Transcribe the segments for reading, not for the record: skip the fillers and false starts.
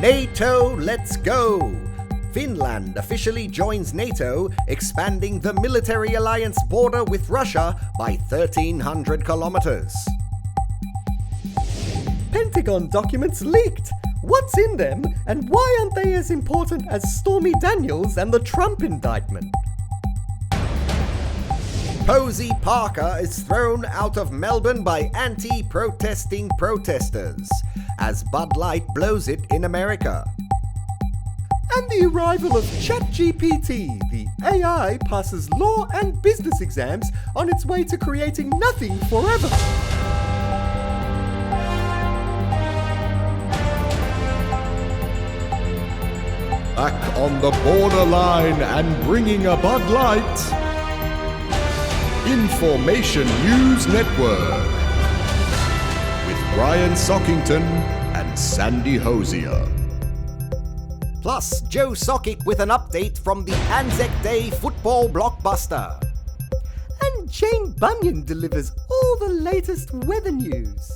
NATO, let's go! Finland officially joins NATO, expanding the military alliance border with Russia by 1,300 kilometers. Pentagon documents leaked! What's in them, and why aren't they as important as Stormy Daniels and the Trump indictment? Posie Parker is thrown out of Melbourne by anti-protesting protesters, as Bud Light blows it in America. And the arrival of ChatGPT, the AI passes law and business exams on its way to creating nothing forever. Back on the borderline and bringing a Bud Light. Information News Network with Brian Sockington and Sandy Hosier. Plus, Joe Sockic with an update from the Anzac Day football blockbuster. And Jane Bunion delivers all the latest weather news.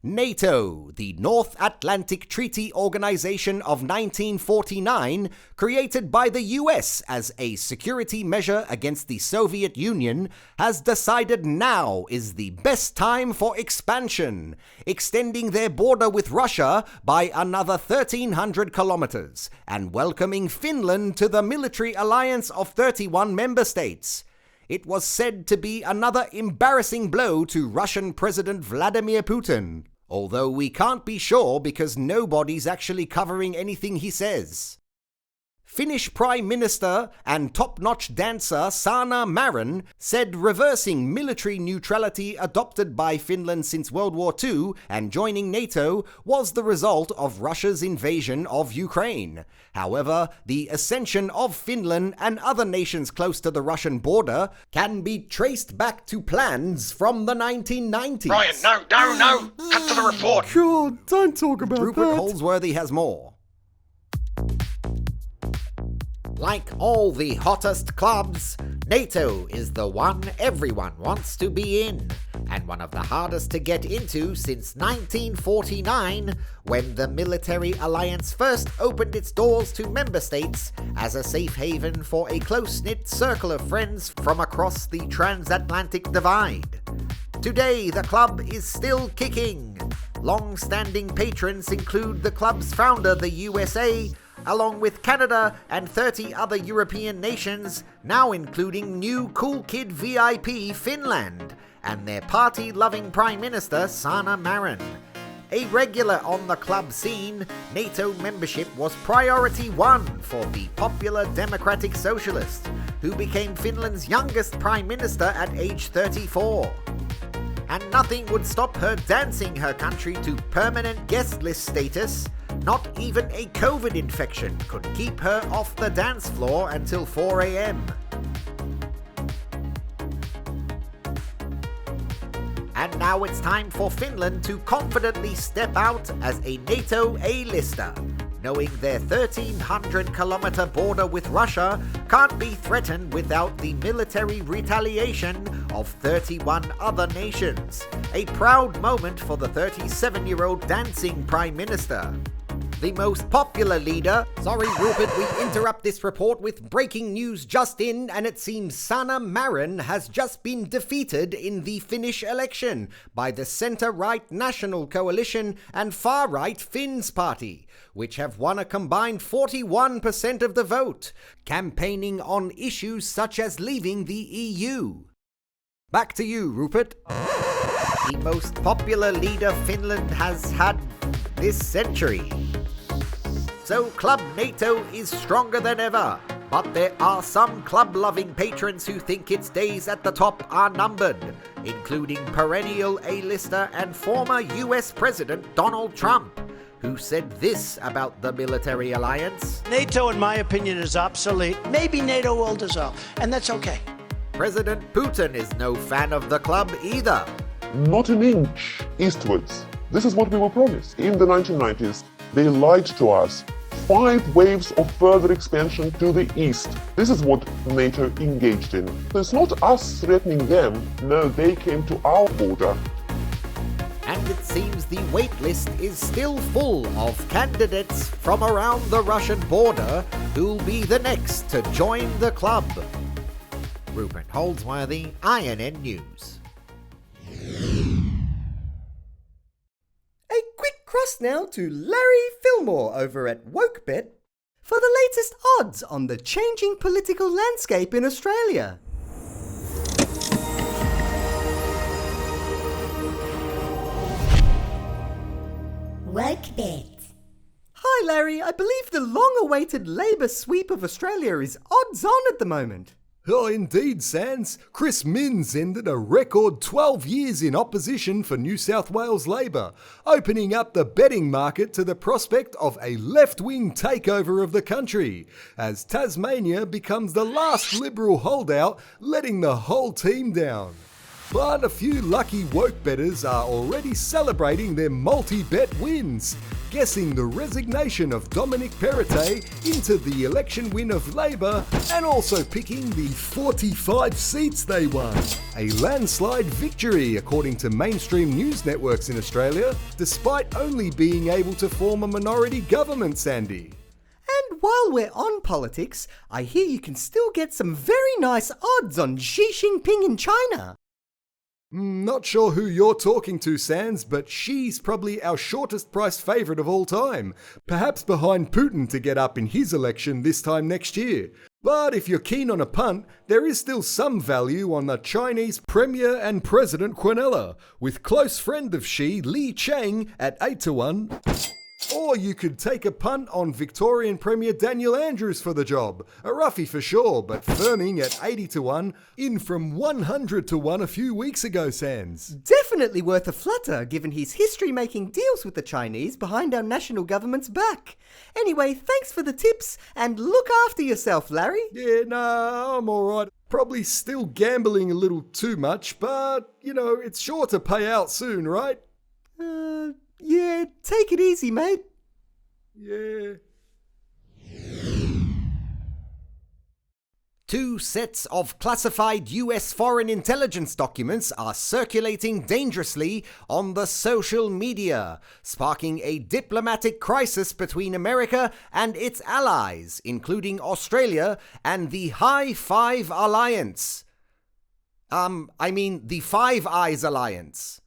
NATO, the North Atlantic Treaty Organization of 1949, created by the US as a security measure against the Soviet Union, has decided now is the best time for expansion, extending their border with Russia by another 1,300 kilometers and welcoming Finland to the military alliance of 31 member states. It was said to be another embarrassing blow to Russian President Vladimir Putin, although we can't be sure because nobody's actually covering anything he says. Finnish Prime Minister and top-notch dancer Sanna Marin said reversing military neutrality adopted by Finland since World War II and joining NATO was the result of Russia's invasion of Ukraine. However, the ascension of Finland and other nations close to the Russian border can be traced back to plans from the 1990s. Brian, no! Cut to the report! God, don't talk about Rupert that. Holsworthy has more. Like all the hottest clubs, NATO is the one everyone wants to be in, and one of the hardest to get into since 1949, when the military alliance first opened its doors to member states as a safe haven for a close-knit circle of friends from across the transatlantic divide. Today, the club is still kicking. Long-standing patrons include the club's founder, the USA, along with Canada and 30 other European nations, now including new cool kid VIP Finland, and their party-loving Prime Minister Sanna Marin. A regular on the club scene, NATO membership was priority one for the popular Democratic Socialist, who became Finland's youngest Prime Minister at age 34. And nothing would stop her dancing her country to permanent guest list status. Not even a COVID infection could keep her off the dance floor until 4 a.m. And now it's time for Finland to confidently step out as a NATO A-lister, knowing their 1,300-kilometer border with Russia can't be threatened without the military retaliation of 31 other nations. A proud moment for the 37-year-old dancing Prime Minister. The most popular leader... Sorry, Rupert, we interrupt this report with breaking news just in, and it seems Sanna Marin has just been defeated in the Finnish election by the centre-right National Coalition and far-right Finns Party, which have won a combined 41% of the vote, campaigning on issues such as leaving the EU. Back to you, Rupert. The most popular leader Finland has had this century. So Club NATO is stronger than ever, but there are some club-loving patrons who think its days at the top are numbered, including perennial A-lister and former US President Donald Trump, who said this about the military alliance. NATO, in my opinion, is obsolete. Maybe NATO will dissolve, and that's okay. President Putin is no fan of the club either. Not an inch eastwards. This is what we were promised. In the 1990s, they lied to us. 5 waves of further expansion to the east. This is what NATO engaged in. So it's not us threatening them. No, they came to our border. and it seems the waitlist is still full of candidates from around the Russian border who'll be the next to join the club. Rupert Holdsworthy, INN News. A quick cross now to Larry Fillmore over at WokeBet for the latest odds on the changing political landscape in Australia. WokeBet. Hi Larry, I believe the long-awaited Labour sweep of Australia is odds on at the moment. Oh, indeed, Sans. Chris Minns ended a record 12 years in opposition for New South Wales Labor, opening up the betting market to the prospect of a left-wing takeover of the country, as Tasmania becomes the last Liberal holdout, letting the whole team down. But a few lucky woke bettors are already celebrating their multi-bet wins, guessing the resignation of Dominic Perrottet into the election win of Labor and also picking the 45 seats they won. A landslide victory, according to mainstream news networks in Australia, despite only being able to form a minority government, Sandy. And while we're on politics, I hear you can still get some very nice odds on Xi Jinping in China. Not sure who you're talking to, Sans, but she's probably our shortest priced favourite of all time, perhaps behind Putin to get up in his election this time next year. But if you're keen on a punt, there is still some value on the Chinese Premier and President Quinella, with close friend of Xi, Li Chang, at 8-1. Or you could take a punt on Victorian Premier Daniel Andrews for the job. A roughie for sure, but firming at 80-1, in from 100-1 a few weeks ago, Sans. Definitely worth a flutter, given his history making deals with the Chinese behind our national government's back. Anyway, thanks for the tips, and look after yourself, Larry. Yeah, nah, I'm alright. Probably still gambling a little too much, but, it's sure to pay out soon, right? Yeah, take it easy, mate. Yeah. 2 sets of classified US foreign intelligence documents are circulating dangerously on the social media, sparking a diplomatic crisis between America and its allies, including Australia and the High Five Alliance. The Five Eyes Alliance.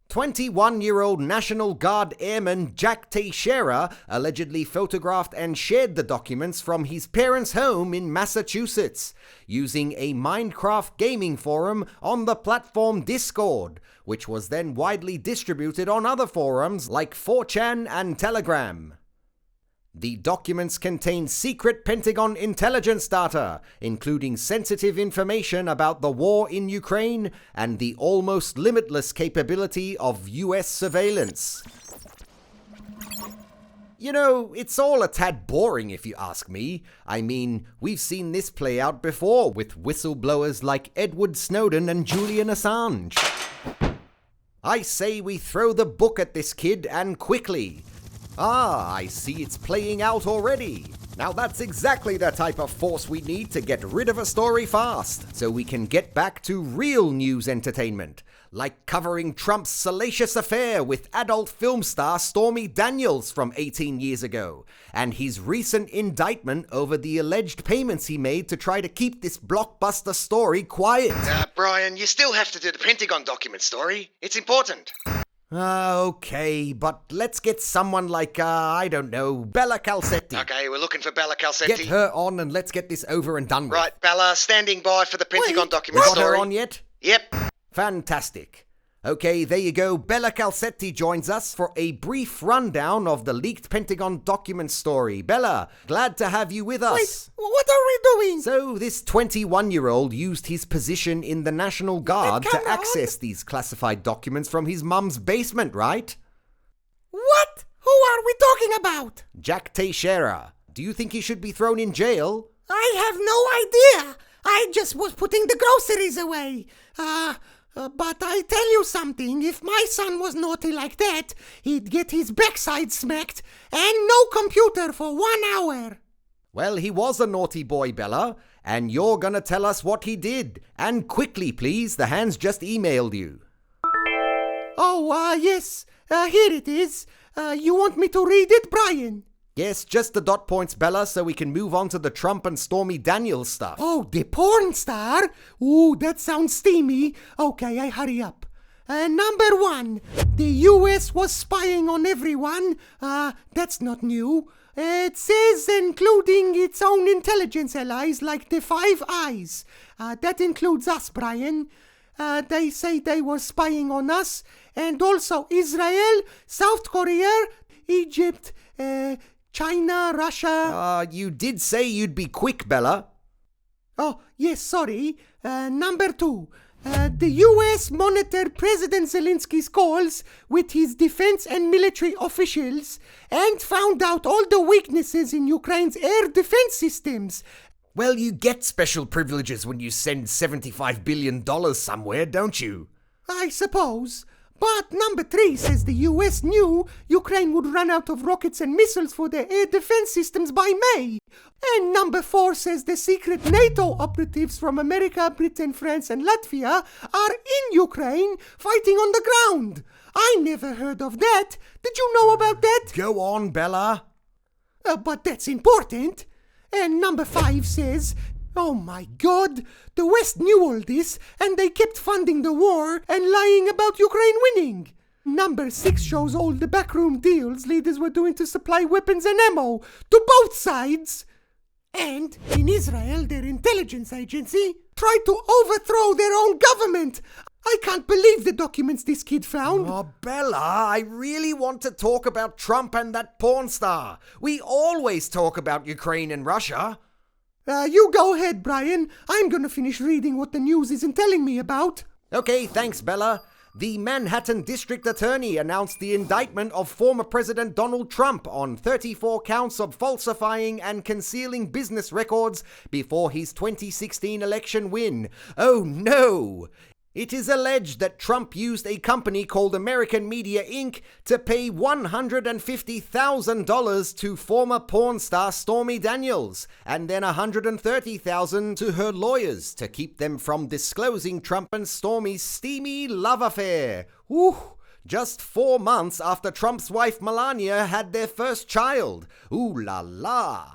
21-year-old National Guard Airman Jack Teixeira allegedly photographed and shared the documents from his parents' home in Massachusetts, using a Minecraft gaming forum on the platform Discord, which was then widely distributed on other forums like 4chan and Telegram. The documents contain secret Pentagon intelligence data, including sensitive information about the war in Ukraine and the almost limitless capability of US surveillance. It's all a tad boring if you ask me. We've seen this play out before with whistleblowers like Edward Snowden and Julian Assange. I say we throw the book at this kid, and quickly. I see it's playing out already. Now that's exactly the type of force we need to get rid of a story fast, so we can get back to real news entertainment, like covering Trump's salacious affair with adult film star Stormy Daniels from 18 years ago, and his recent indictment over the alleged payments he made to try to keep this blockbuster story quiet. Brian, you still have to do the Pentagon document story. It's important. Okay, but let's get someone like, Bella Calcetti. Okay, we're looking for Bella Calcetti. Get her on and let's get this over and done with. Right, Bella, standing by for the Pentagon document Got story. her on yet? Yep. Fantastic. Okay, there you go. Bella Calcetti joins us for a brief rundown of the leaked Pentagon document story. Bella, glad to have you with us. Wait, what are we doing? So, this 21-year-old used his position in the National Guard to access these classified documents from his mum's basement, right? What? Who are we talking about? Jack Teixeira. Do you think he should be thrown in jail? I have no idea. I just was putting the groceries away. But I tell you something, if my son was naughty like that, he'd get his backside smacked and no computer for 1 hour. Well, he was a naughty boy, Bella, and you're gonna tell us what he did. And quickly, please, the hands just emailed you. Oh, yes. Here it is. You want me to read it, Brian? Yes, just the dot points, Bella, so we can move on to the Trump and Stormy Daniels stuff. Oh, the porn star? Ooh, that sounds steamy. Okay, I hurry up. Number 1, the US was spying on everyone. That's not new. It says including its own intelligence allies like the Five Eyes. That includes us, Brian. They say they were spying on us, and also Israel, South Korea, Egypt, China, Russia. You did say you'd be quick, Bella. Oh, yes, sorry. Number 2. The US monitored President Zelensky's calls with his defense and military officials and found out all the weaknesses in Ukraine's air defense systems. Well, you get special privileges when you send $75 billion somewhere, don't you? I suppose. But number 3 says the US knew Ukraine would run out of rockets and missiles for their air defense systems by May. And number 4 says the secret NATO operatives from America, Britain, France and Latvia are in Ukraine fighting on the ground. I never heard of that. Did you know about that? Go on, Bella. But that's important. And number 5 says, oh my God, the West knew all this and they kept funding the war and lying about Ukraine winning. Number 6 shows all the backroom deals leaders were doing to supply weapons and ammo to both sides. And in Israel, their intelligence agency tried to overthrow their own government. I can't believe the documents this kid found. Oh, Bella, I really want to talk about Trump and that porn star. We always talk about Ukraine and Russia. You go ahead, Brian. I'm gonna finish reading what the news isn't telling me about. Okay, thanks, Bella. The Manhattan District Attorney announced the indictment of former President Donald Trump on 34 counts of falsifying and concealing business records before his 2016 election win. Oh no! It is alleged that Trump used a company called American Media Inc. to pay $150,000 to former porn star Stormy Daniels, and then $130,000 to her lawyers to keep them from disclosing Trump and Stormy's steamy love affair. Ooh, just 4 months after Trump's wife Melania had their first child. Ooh la la.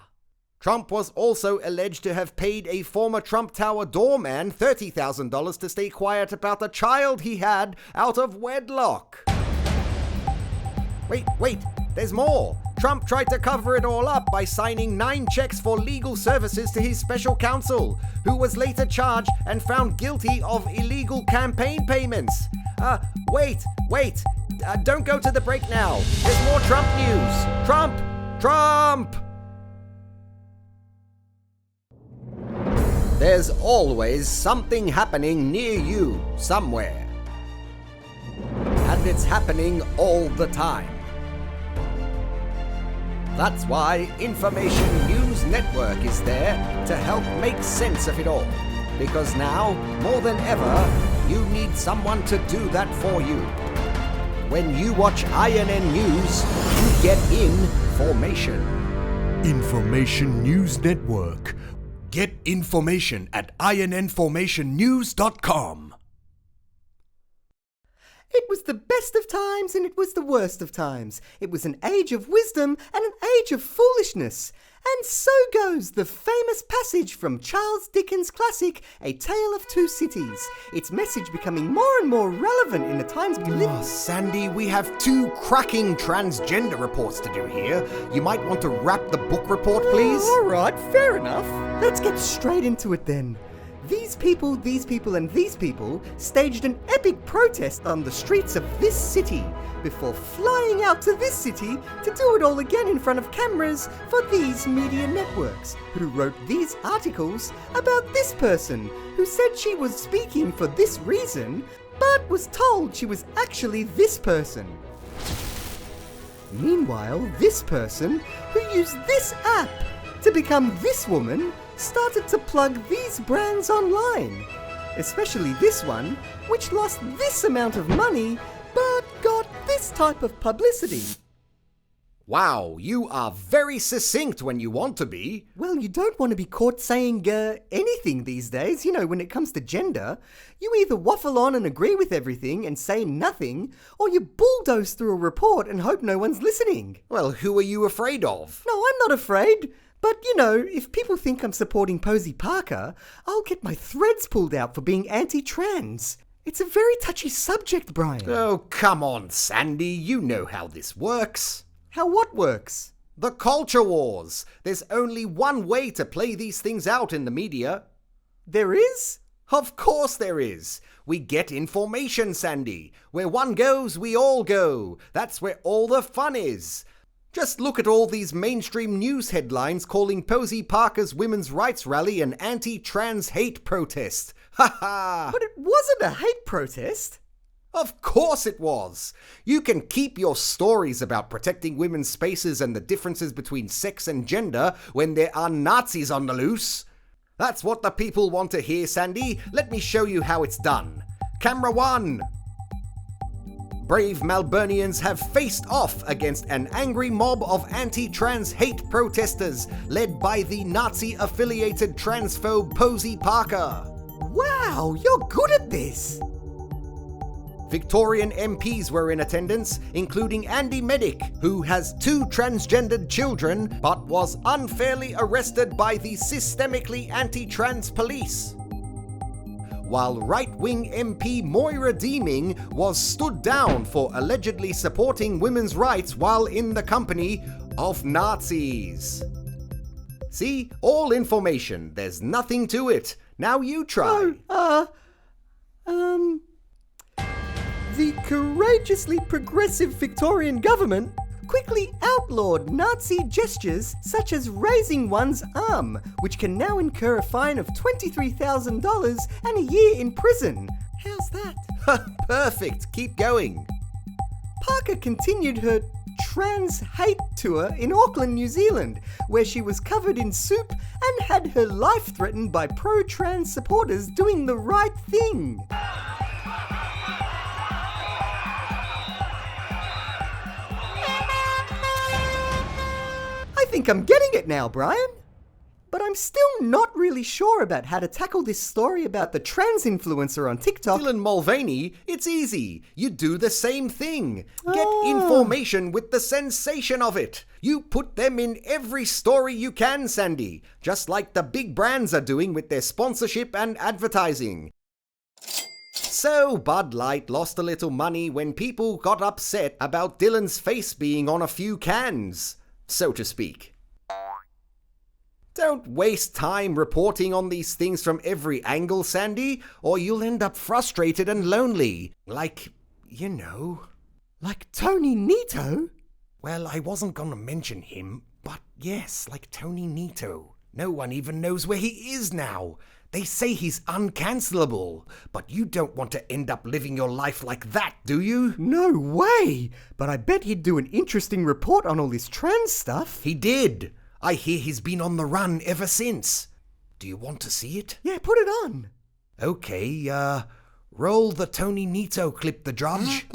Trump was also alleged to have paid a former Trump Tower doorman $30,000 to stay quiet about the child he had out of wedlock. Wait, there's more. Trump tried to cover it all up by signing 9 checks for legal services to his special counsel, who was later charged and found guilty of illegal campaign payments. Wait, don't go to the break now. There's more Trump news. Trump! There's always something happening near you, somewhere. And it's happening all the time. That's why Information News Network is there to help make sense of it all. Because now, more than ever, you need someone to do that for you. When you watch INN News, you get information. Information News Network. Get information at INNformationnews.com. It was the best of times and it was the worst of times. It was an age of wisdom and an age of foolishness. And so goes the famous passage from Charles Dickens' classic, A Tale of Two Cities, its message becoming more and more relevant in the times we live in. Oh, Sandy, we have 2 cracking transgender reports to do here. You might want to wrap the book report, please? All right, fair enough. Let's get straight into it then. These people, and these people staged an epic protest on the streets of this city before flying out to this city to do it all again in front of cameras for these media networks who wrote these articles about this person who said she was speaking for this reason but was told she was actually this person. Meanwhile, this person who used this app to become this woman started to plug these brands online, especially this one, which lost this amount of money but got this type of publicity. Wow, you are very succinct when you want to be. Well, you don't want to be caught saying anything these days, when it comes to gender. You either waffle on and agree with everything and say nothing, or you bulldoze through a report and hope no one's listening. Well, who are you afraid of? No, I'm not afraid. But, if people think I'm supporting Posie Parker, I'll get my threads pulled out for being anti-trans. It's a very touchy subject, Brian. Oh, come on, Sandy. You know how this works. How what works? The culture wars. There's only one way to play these things out in the media. There is? Of course there is. We get information, Sandy. Where one goes, we all go. That's where all the fun is. Just look at all these mainstream news headlines calling Posie Parker's women's rights rally an anti-trans hate protest. Ha ha! But it wasn't a hate protest. Of course it was. You can keep your stories about protecting women's spaces and the differences between sex and gender when there are Nazis on the loose. That's what the people want to hear, Sandy. Let me show you how it's done. Camera 1. Brave Melburnians have faced off against an angry mob of anti-trans hate protesters led by the Nazi-affiliated transphobe Posie Parker. Wow, you're good at this. Victorian MPs were in attendance, including Andy Medic, who has 2 transgendered children but was unfairly arrested by the systemically anti-trans police. While right-wing MP Moira Deeming was stood down for allegedly supporting women's rights while in the company of Nazis. See, all information, there's nothing to it. Now you try. The courageously progressive Victorian government quickly outlawed Nazi gestures such as raising one's arm, which can now incur a fine of $23,000 and a year in prison. How's that? Perfect, keep going. Parker continued her trans hate tour in Auckland, New Zealand, where she was covered in soup and had her life threatened by pro-trans supporters doing the right thing. I think I'm getting it now, Brian. But I'm still not really sure about how to tackle this story about the trans influencer on TikTok. Dylan Mulvaney, it's easy. You do the same thing. Get information with the sensation of it. You put them in every story you can, Sandy, just like the big brands are doing with their sponsorship and advertising. So Bud Light lost a little money when people got upset about Dylan's face being on a few cans, so to speak. Don't waste time reporting on these things from every angle, Sandy, or you'll end up frustrated and lonely. Like Tony Nito? Well, I wasn't gonna mention him, but yes, like Tony Nito. No one even knows where he is now. They say he's uncancelable, but you don't want to end up living your life like that, do you? No way! But I bet he'd do an interesting report on all this trans stuff. He did. I hear he's been on the run ever since. Do you want to see it? Yeah, put it on. Okay, roll the Tony Nito clip, the drudge.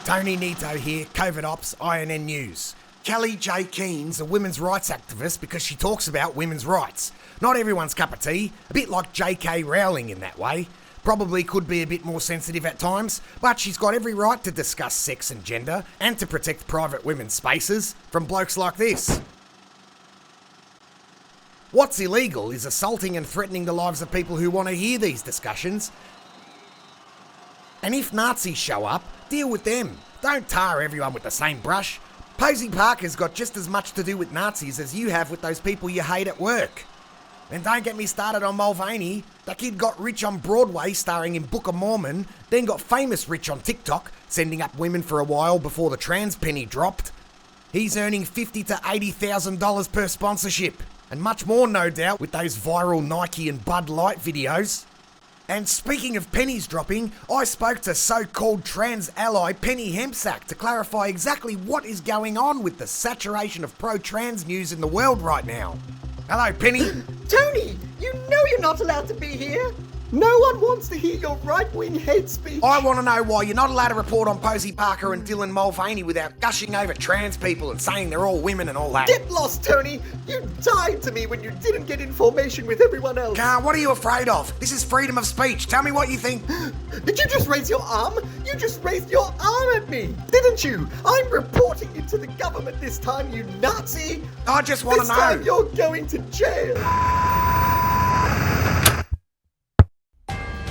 Tony Nito here, COVID Ops, INN News. Kelly J. Keen's a women's rights activist because she talks about women's rights. Not everyone's cup of tea, a bit like J.K. Rowling in that way. Probably could be a bit more sensitive at times, but she's got every right to discuss sex and gender and to protect private women's spaces from blokes like this. What's illegal is assaulting and threatening the lives of people who want to hear these discussions. And if Nazis show up, deal with them. Don't tar everyone with the same brush. Posie Parker's got just as much to do with Nazis as you have with those people you hate at work. And don't get me started on Mulvaney. The kid got rich on Broadway starring in Book of Mormon, then got famous rich on TikTok, sending up women for a while before the trans penny dropped. He's earning $50,000 to $80,000 per sponsorship, and much more no doubt with those viral Nike and Bud Light videos. And speaking of pennies dropping, I spoke to so-called trans ally Penny Hempsack to clarify exactly what is going on with the saturation of pro-trans news in the world right now. Hello, Penny. Tony, you know you're not allowed to be here. No one wants to hear your right-wing hate speech. I want to know why you're not allowed to report on Posie Parker and Dylan Mulvaney without gushing over trans people and saying they're all women and all that. Get lost, Tony. You died to me when you didn't get information with everyone else. What are you afraid of? This is freedom of speech. Tell me what you think. Did you just raise your arm? You just raised your arm at me, didn't you? I'm reporting you to the government this time, you Nazi. I just want to know. This time you're going to jail.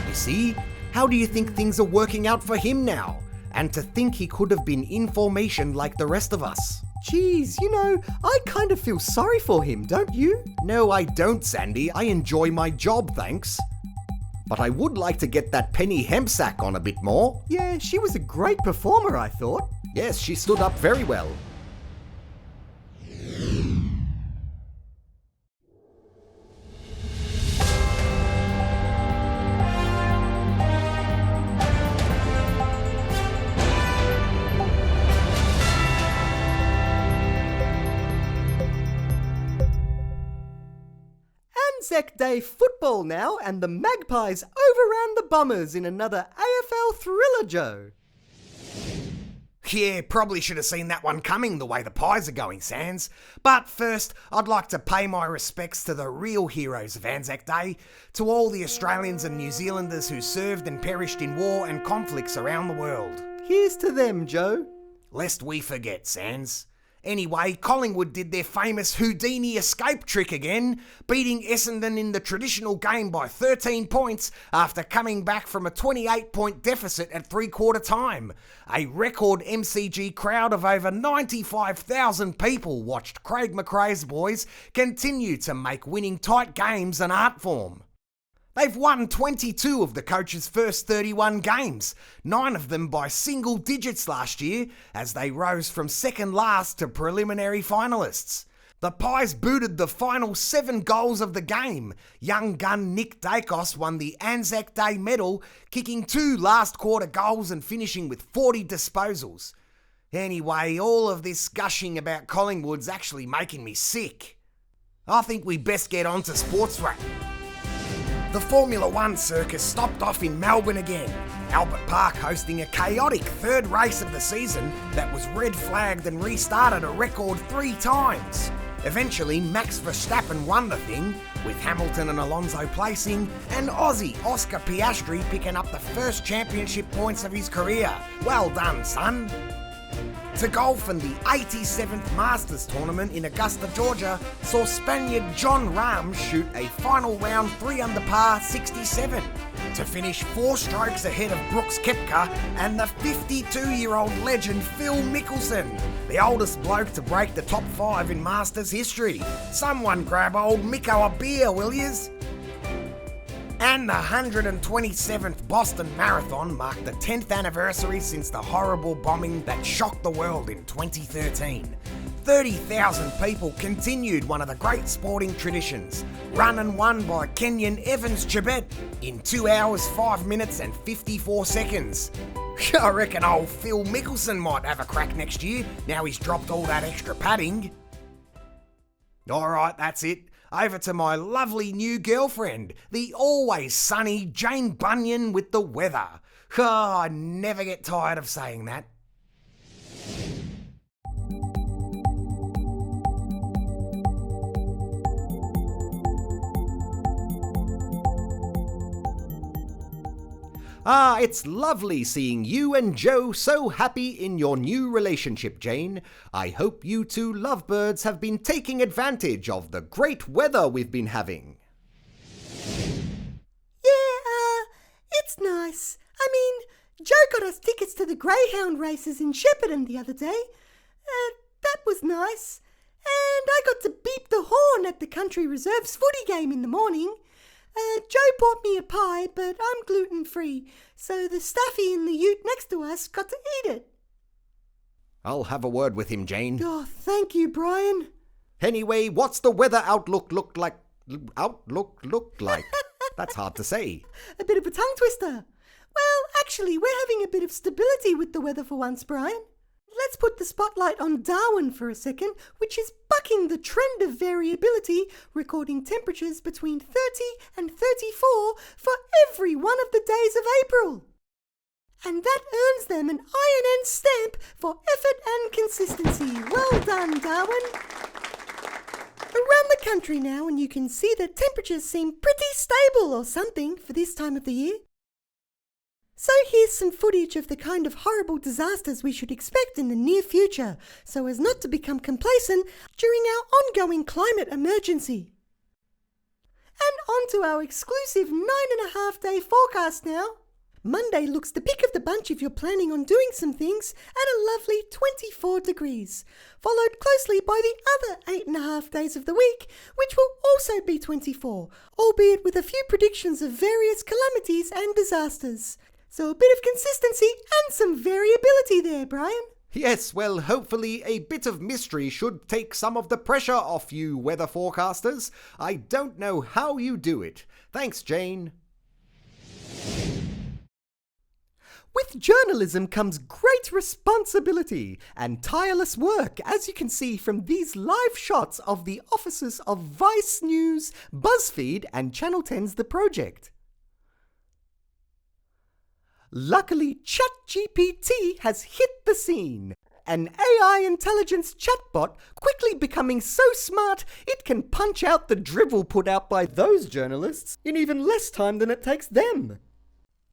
You see? How do you think things are working out for him now? And to think he could have been information like the rest of us. Geez, I kind of feel sorry for him, don't you? No, I don't, Sandy. I enjoy my job, thanks. But I would like to get that Penny Hempsack on a bit more. Yeah, she was a great performer, I thought. Yes, she stood up very well. Anzac Day football now, and the Magpies overran the Bombers in another AFL thriller, Joe. Yeah, probably should have seen that one coming the way the Pies are going, Sans. But first, I'd like to pay my respects to the real heroes of Anzac Day, to all the Australians and New Zealanders who served and perished in war and conflicts around the world. Here's to them, Joe. Lest we forget, Sans. Anyway, Collingwood did their famous Houdini escape trick again, beating Essendon in the traditional game by 13 points after coming back from a 28-point deficit at three-quarter time. A record MCG crowd of over 95,000 people watched Craig McRae's boys continue to make winning tight games an art form. They've won 22 of the coach's first 31 games, 9 of them by single digits last year, as they rose from second last to preliminary finalists. The Pies booted the final 7 goals of the game. Young gun Nick Dacos won the Anzac Day medal, kicking 2 last quarter goals and finishing with 40 disposals. Anyway, all of this gushing about Collingwood's actually making me sick. I think we best get on to sports wrap. The Formula One circus stopped off in Melbourne again, Albert Park hosting a chaotic third race of the season that was red flagged and restarted a record 3 times. Eventually, Max Verstappen won the thing, with Hamilton and Alonso placing, and Aussie Oscar Piastri picking up the first championship points of his career. Well done, son. To golf, and the 87th Masters tournament in Augusta, Georgia saw Spaniard John Rahm shoot a final round 3 under par 67 to finish 4 strokes ahead of Brooks Koepka and the 52-year-old legend Phil Mickelson, the oldest bloke to break the top 5 in Masters history. Someone grab old Micko a beer, will yous? And the 127th Boston Marathon marked the 10th anniversary since the horrible bombing that shocked the world in 2013. 30,000 people continued one of the great sporting traditions, run and won by Kenyan Evans Chebet in 2 hours, 5 minutes and 54 seconds. I reckon old Phil Mickelson might have a crack next year, now he's dropped all that extra padding. Alright, that's it. Over to my lovely new girlfriend, the always sunny Jane Bunion with the weather. Oh, I never get tired of saying that. It's lovely seeing you and Joe so happy in your new relationship, Jane. I hope you two lovebirds have been taking advantage of the great weather we've been having. Yeah, it's nice. I mean, Joe got us tickets to the Greyhound races in Shepparton the other day. That was nice. And I got to beep the horn at the Country Reserves footy game in the morning. Joe bought me a pie, but I'm gluten-free, so the staffy in the ute next to us got to eat it. I'll have a word with him, Jane. Oh, thank you, Brian. Anyway, what's the weather outlook look like? That's hard to say. A bit of a tongue twister. Well, actually, we're having a bit of stability with the weather for once, Brian. let's put the spotlight on Darwin for a second, which is bucking the trend of variability, recording temperatures between 30 and 34 for every one of the days of April. And that earns them an INN stamp for effort and consistency. Well done, Darwin. Around the country now, and you can see that temperatures seem pretty stable or something for this time of the year. So here's some footage of the kind of horrible disasters we should expect in the near future, so as not to become complacent during our ongoing climate emergency. And on to our exclusive 9.5-day forecast now. Monday looks the pick of the bunch if you're planning on doing some things at a lovely 24 degrees, followed closely by the other 8.5 days of the week, which will also be 24, albeit with a few predictions of various calamities and disasters. So a bit of consistency and some variability there, Brian. Yes, well, hopefully a bit of mystery should take some of the pressure off you weather forecasters. I don't know how you do it. Thanks, Jane. With journalism comes great responsibility and tireless work, as you can see from these live shots of the offices of Vice News, BuzzFeed and Channel 10's The Project. Luckily, ChatGPT has hit the scene. An AI intelligence chatbot quickly becoming so smart it can punch out the drivel put out by those journalists in even less time than it takes them.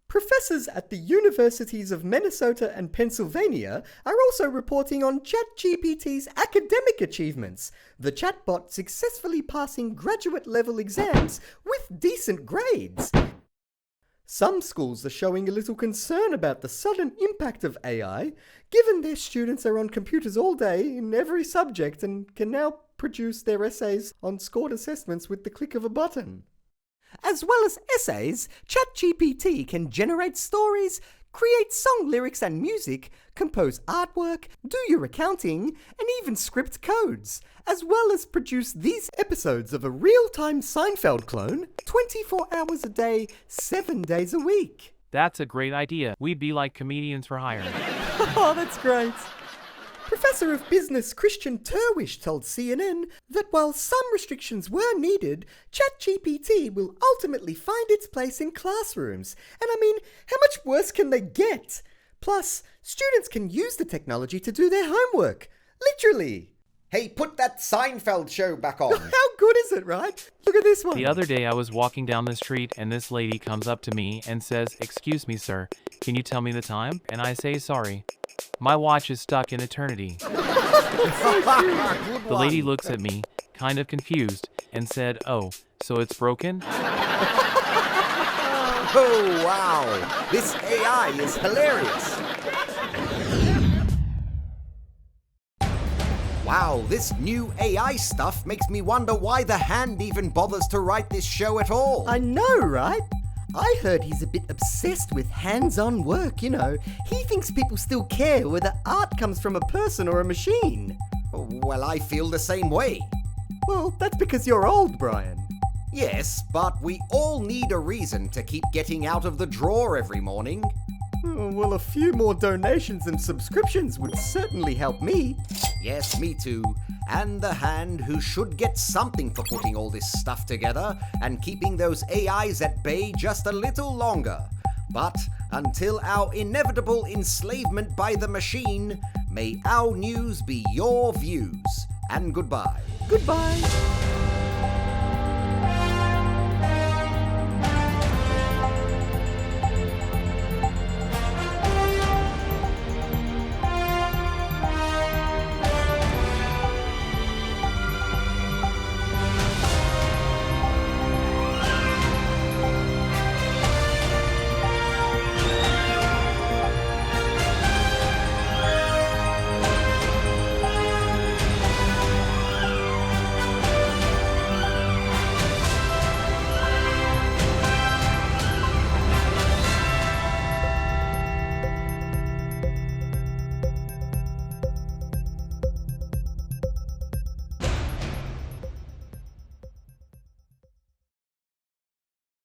Professors at the universities of Minnesota and Pennsylvania are also reporting on ChatGPT's academic achievements, the chatbot successfully passing graduate-level exams with decent grades. Some schools are showing a little concern about the sudden impact of AI, given their students are on computers all day in every subject and can now produce their essays on scored assessments with the click of a button. As well as essays, ChatGPT can generate stories, create song lyrics and music, compose artwork, do your accounting, and even script codes, as well as produce these episodes of a real-time Seinfeld clone 24 hours a day, 7 days a week. That's a great idea. We'd be like comedians for hire. Oh, that's great. Professor of Business Christian Turwish told CNN that while some restrictions were needed, ChatGPT will ultimately find its place in classrooms. And I mean, how much worse can they get? Plus, students can use the technology to do their homework. Literally. Hey, put that Seinfeld show back on. How good is it, right? Look at this one. The other day I was walking down the street and this lady comes up to me and says, "Excuse me, sir, can you tell me the time?" And I say, "Sorry. My watch is stuck in eternity." The lady looks at me, kind of confused, and said, "Oh, so it's broken?" Oh, wow. This AI is hilarious. Wow, this new AI stuff makes me wonder why the Hand even bothers to write this show at all. I know, right? I heard he's a bit obsessed with hands-on work, you know. He thinks people still care whether art comes from a person or a machine. Well, I feel the same way. Well, that's because you're old, Brian. Yes, but we all need a reason to keep getting out of the drawer every morning. Well, a few more donations and subscriptions would certainly help me. Yes, me too. And the Hand, who should get something for putting all this stuff together and keeping those AIs at bay just a little longer. But until our inevitable enslavement by the machine, may our news be your views. And goodbye. Goodbye.